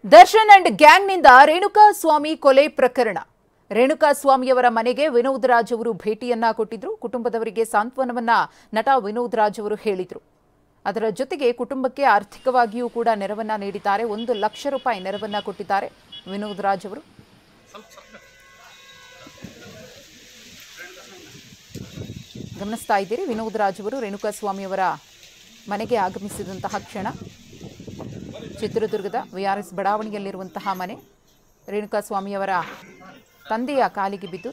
Darshan and ಗ್ಯಾಂಗ್ನಿಂದ Renukaswamy ಕೊಲೆ ಪ್ರಕರಣ. ರೇಣುಕಾಸ್ವಾಮಿಯವರ ಮನೆಗೆ ವಿನೋದ್ ರಾಜ್ ಅವರು ಭೇಟಿಯನ್ನ ಕೊಟ್ಟಿದ್ರು. ಕುಟುಂಬದವರಿಗೆ ಸಾಂತ್ವನವನ್ನ ನಟ ವಿನೋದ್ ರಾಜ್ ಅವರು ಹೇಳಿದ್ರು. ಅದರ ಜೊತೆಗೆ ಕುಟುಂಬಕ್ಕೆ ಆರ್ಥಿಕವಾಗಿಯೂ ಕೂಡ ನೆರವನ್ನ ನೀಡಿದ್ದಾರೆ. 1 ಲಕ್ಷ ರೂಪಾಯಿ ನೆರವನ್ನ ಕೊಟ್ಟಿದ್ದಾರೆ ವಿನೋದ್ ರಾಜ್ ಅವರು. ಗಮನಿಸ್ತಾ ಇದ್ದೀರಿ, ವಿನೋದ್ ರಾಜ್ ಅವರು ರೇಣುಕಾಸ್ವಾಮಿಯವರ ಮನೆಗೆ ಆಗಮಿಸಿದಂತಹ ಕ್ಷಣ. ಚಿತ್ರದುರ್ಗದ ವಿಆರ್ಎಸ್ ಬಡಾವಣೆಯಲ್ಲಿರುವಂತಹ ಮನೆ. ರೇಣುಕಾಸ್ವಾಮಿಯವರ ತಂದೆಯ ಕಾಲಿಗೆ ಬಿದ್ದು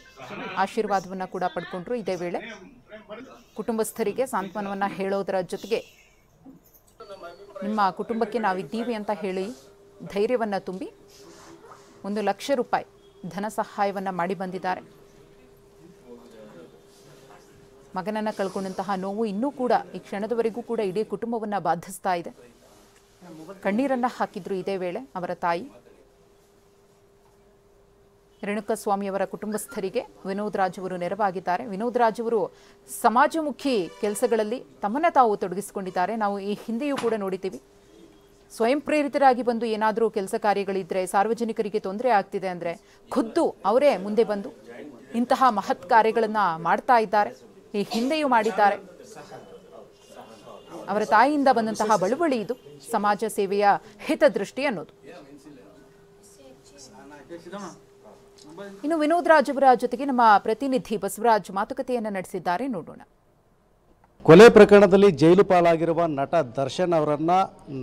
ಆಶೀರ್ವಾದವನ್ನು ಕೂಡ ಪಡ್ಕೊಂಡ್ರು. ಇದೇ ವೇಳೆ ಕುಟುಂಬಸ್ಥರಿಗೆ ಸಾಂತ್ವನವನ್ನು ಹೇಳೋದರ ಜೊತೆಗೆ ನಿಮ್ಮ ಕುಟುಂಬಕ್ಕೆ ನಾವಿದ್ದೀವಿ ಅಂತ ಹೇಳಿ ಧೈರ್ಯವನ್ನು ತುಂಬಿ 1 ಲಕ್ಷ ರೂಪಾಯಿ ಧನ ಸಹಾಯವನ್ನು ಮಾಡಿ ಬಂದಿದ್ದಾರೆ. ಮಗನನ್ನು ಕಳ್ಕೊಂಡಂತಹ ನೋವು ಇನ್ನೂ ಕೂಡ ಈ ಕ್ಷಣದವರೆಗೂ ಕೂಡ ಇಡೀ ಕುಟುಂಬವನ್ನು ಬಾಧಿಸ್ತಾ ಇದೆ. ಕಣ್ಣೀರನ್ನು ಹಾಕಿದ್ರು ಇದೇ ವೇಳೆ ಅವರ ತಾಯಿ. ರೇಣುಕಾಸ್ವಾಮಿಯವರ ಕುಟುಂಬಸ್ಥರಿಗೆ ವಿನೋದ್ ರಾಜ್ ಅವರು ನೆರವಾಗಿದ್ದಾರೆ. ವಿನೋದ್ ರಾಜ್ ಅವರು ಸಮಾಜಮುಖಿ ಕೆಲಸಗಳಲ್ಲಿ ತಮ್ಮನ್ನು ತಾವು ತೊಡಗಿಸಿಕೊಂಡಿದ್ದಾರೆ. ನಾವು ಈ ಹಿಂದೆಯೂ ಕೂಡ ನೋಡಿದ್ದೀವಿ, ಸ್ವಯಂ ಪ್ರೇರಿತರಾಗಿ ಬಂದು ಏನಾದರೂ ಕೆಲಸ ಕಾರ್ಯಗಳಿದ್ದರೆ, ಸಾರ್ವಜನಿಕರಿಗೆ ತೊಂದರೆ ಆಗ್ತಿದೆ ಅಂದರೆ ಖುದ್ದು ಅವರೇ ಮುಂದೆ ಬಂದು ಇಂತಹ ಮಹತ್ ಕಾರ್ಯಗಳನ್ನು ಮಾಡ್ತಾ ಇದ್ದಾರೆ. ಈ ಹಿಂದೆಯೂ ಮಾಡಿದ್ದಾರೆ. ಅವರ ತಾಯಿಯಿಂದ ಬಂದಂತಹ ಬಳುವಳಿ ಇದು, ಸಮಾಜ ಸೇವೆಯ ಹಿತದೃಷ್ಟಿ ಅನ್ನೋದು. ಇನ್ನು ವಿನೋದ್ ರಾಜ್ ಅವರ ಜೊತೆಗೆ ನಮ್ಮ ಪ್ರತಿನಿಧಿ ಬಸವರಾಜ್ ಮಾತುಕತೆಯನ್ನು ನಡೆಸಿದ್ದಾರೆ, ನೋಡೋಣ. ಕೊಲೆ ಪ್ರಕರಣದಲ್ಲಿ ಜೈಲು ಪಾಲಾಗಿರುವ ನಟ ದರ್ಶನ್ ಅವರನ್ನ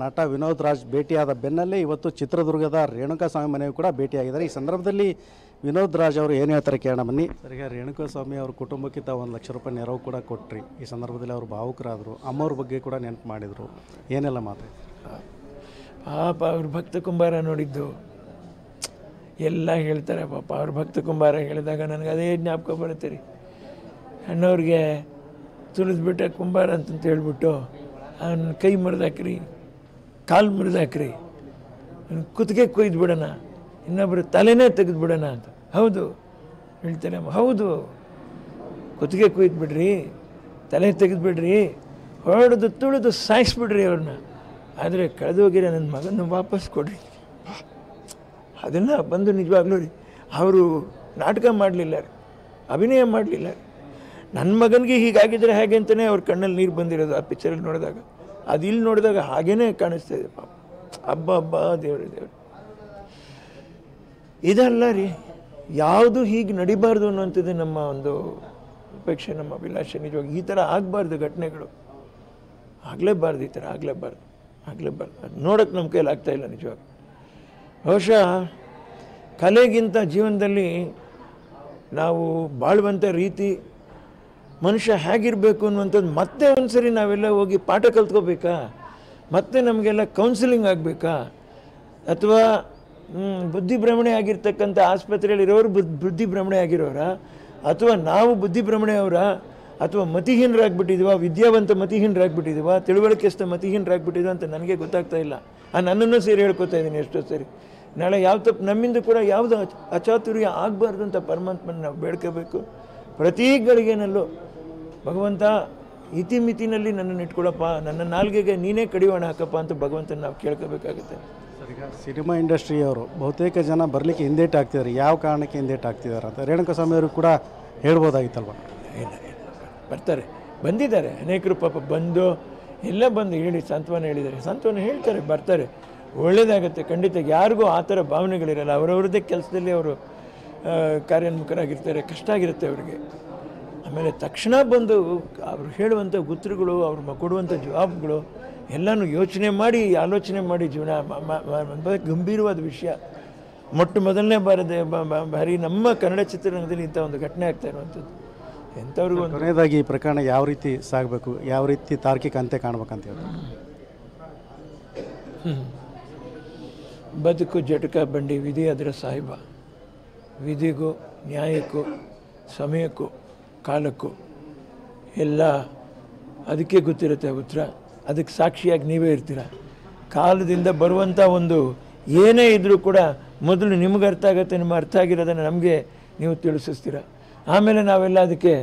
ನಟ ವಿನೋದ್ ರಾಜ್ ಭೇಟಿಯಾದ ಬೆನ್ನಲ್ಲೇ ಇವತ್ತು ಚಿತ್ರದುರ್ಗದ ರೇಣುಕಾಸ್ವಾಮಿ ಮನೆಯೂ ಕೂಡ ಭೇಟಿಯಾಗಿದ್ದಾರೆ. ಈ ಸಂದರ್ಭದಲ್ಲಿ ವಿನೋದ್ ರಾಜ್ ಅವರು ಏನು ಹೇಳ್ತಾರೆ ಕೇಳೋಣ ಬನ್ನಿ. ಸರಿಗ ರೇಣುಕಾಸ್ವಾಮಿ ಅವ್ರ ಕುಟುಂಬಕ್ಕೆ ತಾವು 1 ಲಕ್ಷ ರೂಪಾಯಿ ನೆರವು ಕೂಡ ಕೊಟ್ರಿ. ಈ ಸಂದರ್ಭದಲ್ಲಿ ಅವರು ಭಾವುಕರಾದರು, ಅಮ್ಮವ್ರ ಬಗ್ಗೆ ಕೂಡ ನೆನಪು ಮಾಡಿದರು. ಏನೆಲ್ಲ ಮಾತು? ಪಾಪ ಅವ್ರ ಭಕ್ತ ಕುಂಬಾರ ನೋಡಿದ್ದು ಎಲ್ಲ ಹೇಳ್ತಾರೆ. ಪಾಪ ಅವ್ರ ಭಕ್ತ ಕುಂಬಾರ ಹೇಳಿದಾಗ ನನಗೆ ಅದೇ ಜ್ಞಾಪಕ ಬರುತ್ತೆ ರೀ. ಅಣ್ಣವ್ರಿಗೆ ತುಳಿದ್ಬಿಟ್ಟೆ ಕುಂಬಾರ ಅಂತಂತ ಹೇಳ್ಬಿಟ್ಟು ಅವನ ಕೈ ಮುರಿದಾಕ್ರಿ, ಕಾಲು ಮುರಿದಾಕ್ರಿ, ಕುತ್ತಿಗೆ ಕೊಯ್ದು ಬಿಡೋಣ, ಇನ್ನೊಬ್ಬರು ತಲೆನೇ ತೆಗೆದು ಬಿಡೋಣ ಅಂತ. ಹೌದು ಹೇಳ್ತಾರೆ ಅಮ್ಮ, ಹೌದು, ಕುತ್ತಿಗೆ ಕೊಯ್ದು ಬಿಡ್ರಿ, ತಲೆ ತೆಗೆದುಬಿಡ್ರಿ, ಹೊಡೆದು ತುಳಿದು ಸಾಯಿಸ್ಬಿಡ್ರಿ ಅವ್ರನ್ನ. ಆದರೆ ಕಳೆದೋಗಿರೋ ನನ್ನ ಮಗನ ವಾಪಸ್ ಕೊಡ್ರಿ. ಅದನ್ನು ಬಂದು ನಿಜವಾಗ್ಲೂ ರೀ, ಅವರು ನಾಟಕ ಮಾಡಲಿಲ್ಲ ರೀ, ಅಭಿನಯ ಮಾಡಲಿಲ್ಲ ರೀ. ನನ್ನ ಮಗನಿಗೆ ಹೀಗಾಗಿದ್ದರೆ ಹೇಗೆ ಅಂತಲೇ ಅವ್ರ ಕಣ್ಣಲ್ಲಿ ನೀರು ಬಂದಿರೋದು ಆ ಪಿಕ್ಚರಲ್ಲಿ ನೋಡಿದಾಗ. ಅದು ಇಲ್ಲಿ ನೋಡಿದಾಗ ಹಾಗೇ ಕಾಣಿಸ್ತಾ ಇದೆ. ಪಾಪ ಹಬ್ಬ ಹಬ್ಬ ದೇವ್ರಿ ದೇವ್ರು. ಇದಲ್ಲ ರೀ, ಯಾವುದು ಹೀಗೆ ನಡಿಬಾರ್ದು ಅನ್ನುವಂಥದ್ದು ನಮ್ಮ ಒಂದು ಅಪೇಕ್ಷೆ, ನಮ್ಮ ಅಭಿಲಾಷೆ. ನಿಜವಾಗಿ ಈ ಥರ ಆಗಬಾರ್ದು ಘಟನೆಗಳು, ಆಗಲೇಬಾರ್ದು, ಈ ಥರ ಆಗಲೇಬಾರ್ದು. ಅದು ನೋಡೋಕ್ಕೆ ನಮ್ಮ ಕೈಯಲ್ಲಿ ಆಗ್ತಾಯಿಲ್ಲ ನಿಜವಾಗಿ. ಬಹುಶಃ ಕಲೆಗಿಂತ ಜೀವನದಲ್ಲಿ ನಾವು ಬಾಳುವಂಥ ರೀತಿ, ಮನುಷ್ಯ ಹೇಗಿರಬೇಕು ಅನ್ನುವಂಥದ್ದು ಮತ್ತೆ ಒಂದು ಸರಿ ನಾವೆಲ್ಲ ಹೋಗಿ ಪಾಠ ಕಲ್ತ್ಕೋಬೇಕಾ? ಮತ್ತೆ ನಮಗೆಲ್ಲ ಕೌನ್ಸಿಲಿಂಗ್ ಆಗಬೇಕಾ? ಅಥವಾ ಬುದ್ಧಿಭ್ರಮಣೆ ಆಗಿರ್ತಕ್ಕಂಥ ಆಸ್ಪತ್ರೆಯಲ್ಲಿರೋರು ಬುದ್ಧಿಭ್ರಮಣೆ ಆಗಿರೋರ, ಅಥವಾ ನಾವು ಬುದ್ಧಿಭ್ರಮಣೆಯವರ, ಅಥವಾ ಮತಿಹೀನರಾಗ್ಬಿಟ್ಟಿದ್ದೀವ, ವಿದ್ಯಾವಂತ ಮತಿಹೀನರಾಗ್ಬಿಟ್ಟಿದ್ದೀವ, ತಿಳುವಳಿಕೆಸ್ಥ ಮತಿಹೀನರಾಗ್ಬಿಟ್ಟಿದ್ದೀವ ಅಂತ ನನಗೆ ಗೊತ್ತಾಗ್ತಾ ಇಲ್ಲ. ನನ್ನನ್ನು ಸೇರಿ ಹೇಳ್ಕೊತಾ ಇದ್ದೀನಿ ಎಷ್ಟೋ ಸರಿ. ನಾಳೆ ಯಾವ ತಪ್ಪು ನಮ್ಮಿಂದ ಕೂಡ ಯಾವುದು ಅಚಾತುರ್ಯ ಆಗಬಾರ್ದು ಅಂತ ಪರಮಾತ್ಮನ ನಾವು ಬೇಡ್ಕೋಬೇಕು. ಪ್ರತಿ ಗಳಿಗೆನಲ್ಲೂ ಭಗವಂತ ಇತಿಮಿತಿನಲ್ಲಿ ನನ್ನನ್ನು ಇಟ್ಕೊಳ್ಳಪ್ಪ, ನನ್ನ ನಾಲ್ಗೆಗೆ ನೀನೇ ಕಡಿವಾಣ ಹಾಕಪ್ಪ ಅಂತ ಭಗವಂತನ ನಾವು ಕೇಳ್ಕೋಬೇಕಾಗುತ್ತೆ. ಈಗ ಸಿನಿಮಾ ಇಂಡಸ್ಟ್ರಿಯವರು ಬಹುತೇಕ ಜನ ಬರಲಿಕ್ಕೆ ಹಿಂದೇಟು ಆಗ್ತಿದ್ದಾರೆ. ಯಾವ ಕಾರಣಕ್ಕೆ ಹಿಂದೇಟು ಆಗ್ತಿದ್ದಾರೆ ಅಂತ ರೇಣುಕಾಸ್ವಾಮಿ ಅವರು ಕೂಡ ಹೇಳ್ಬೋದಾಗಿತ್ತಲ್ವ? ಬರ್ತಾರೆ, ಬಂದಿದ್ದಾರೆ ಅನೇಕರು. ಪಾಪ ಬಂದು ಎಲ್ಲ ಬಂದು ಹೇಳಿ ಸಾಂತ್ವನ ಹೇಳಿದ್ದಾರೆ, ಸಾಂತ್ವನ ಹೇಳ್ತಾರೆ, ಬರ್ತಾರೆ, ಒಳ್ಳೆಯದಾಗುತ್ತೆ. ಖಂಡಿತ ಯಾರಿಗೂ ಆ ಥರ ಭಾವನೆಗಳಿರಲ್ಲ. ಅವರವ್ರದ್ದೇ ಕೆಲಸದಲ್ಲಿ ಅವರು ಕಾರ್ಯೋನ್ಮುಖರಾಗಿರ್ತಾರೆ, ಕಷ್ಟ ಆಗಿರುತ್ತೆ ಅವರಿಗೆ. ಆಮೇಲೆ ತಕ್ಷಣ ಬಂದು ಅವರು ಹೇಳುವಂಥ ಉತ್ತರಗಳು, ಅವ್ರು ಕೊಡುವಂಥ ಜವಾಬ್ಗಳು ಎಲ್ಲನೂ ಯೋಚನೆ ಮಾಡಿ, ಆಲೋಚನೆ ಮಾಡಿ ಜೀವನ ಗಂಭೀರವಾದ ವಿಷಯ. ಮೊದಲನೇ ಬಾರಿ ನಮ್ಮ ಕನ್ನಡ ಚಿತ್ರರಂಗದಲ್ಲಿ ಇಂಥ ಒಂದು ಘಟನೆ ಆಗ್ತಾ ಇರುವಂಥದ್ದು. ಎಂಥವ್ರಿಗೂ ಕೊನೆಯದಾಗಿ ಈ ಪ್ರಕರಣ ಯಾವ ರೀತಿ ಸಾಗಬೇಕು, ಯಾವ ರೀತಿ ತಾರ್ಕಿಕ ಅಂತ್ಯ ಕಾಣ್ಬೇಕಂತ ಹೇಳಿ? ಬದುಕು ಜಟಕ ಬಂಡಿ, ವಿಧಿ ಅದರ ಸಾಹಿಬ. ವಿಧಿಗೂ ನ್ಯಾಯಕ್ಕೂ ಸಮಯಕ್ಕೂ ಕಾಲಕ್ಕೂ ಎಲ್ಲ ಅದಕ್ಕೆ ಗೊತ್ತಿರುತ್ತೆ ಉತ್ತರ. ಅದಕ್ಕೆ ಸಾಕ್ಷಿಯಾಗಿ ನೀವೇ ಇರ್ತೀರ. ಕಾಲದಿಂದ ಬರುವಂಥ ಒಂದು ಏನೇ ಇದ್ದರೂ ಕೂಡ ಮೊದಲು ನಿಮ್ಗೆ ಅರ್ಥ ಆಗುತ್ತೆ, ನಿಮ್ಮ ಅರ್ಥ ಆಗಿರೋದನ್ನು ನಮಗೆ ನೀವು ತಿಳಿಸ್ತೀರ. ಆಮೇಲೆ ನಾವೆಲ್ಲ ಅದಕ್ಕೆ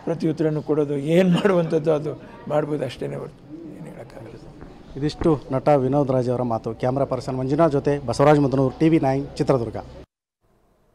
ಪ್ರತಿ ಉತ್ತರನೂ ಕೊಡೋದು, ಏನು ಮಾಡುವಂಥದ್ದು ಅದು ಮಾಡ್ಬೋದು ಅಷ್ಟೇ ಹೊರತು ಏನು ಹೇಳೋಕ್ಕಾಗಲ್ಲ. ಇದಿಷ್ಟು ನಟ ವಿನೋದ್ ರಾಜ್ ಅವರ ಮಾತು. ಕ್ಯಾಮ್ರಾ ಪರ್ಸನ್ ಮಂಜುನಾಥ್ ಜೊತೆ ಬಸವರಾಜ್ ಮುದನೂರು, TV9 ಚಿತ್ರದುರ್ಗ.